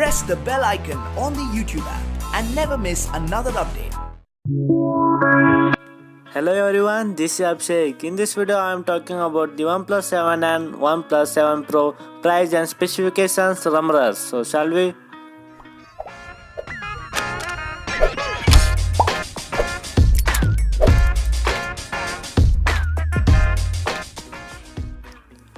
press the bell icon on the YouTube app and never miss another update. Hello everyone, this is Abhishek. In this video I am talking about the OnePlus 7 and OnePlus 7 Pro price and specifications rumours. So shall we?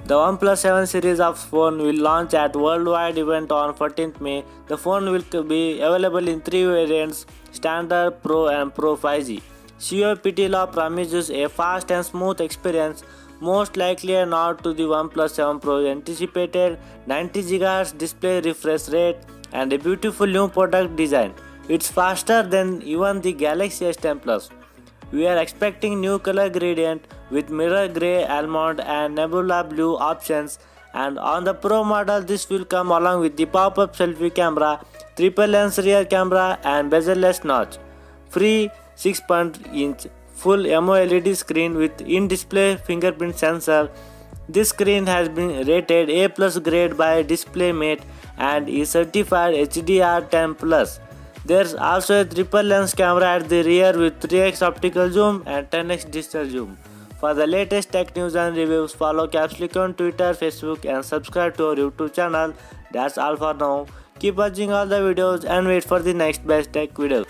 The OnePlus 7 series of phone will launch at worldwide event on 14th May. The phone will be available in three variants: Standard, Pro and Pro 5G. CEO Pitila promises a fast and smooth experience, most likely a nod to the OnePlus 7 Pro anticipated 90 GHz display refresh rate and a beautiful new product design. It's faster than even the Galaxy S10 Plus. We are expecting new color gradient with mirror grey, almond and nebula blue options, and on the Pro model this will come along with the pop-up selfie camera, triple lens rear camera and bezel-less notch. Free 6-inch full AMOLED screen with in-display fingerprint sensor. This screen has been rated A+ grade by DisplayMate and is certified HDR10+. There's also a triple lens camera at the rear with 3x optical zoom and 10x digital zoom. For the latest tech news and reviews, follow CapsLucky on Twitter, Facebook and subscribe to our YouTube channel. That's all for now. Keep watching all the videos and wait for the next best tech video.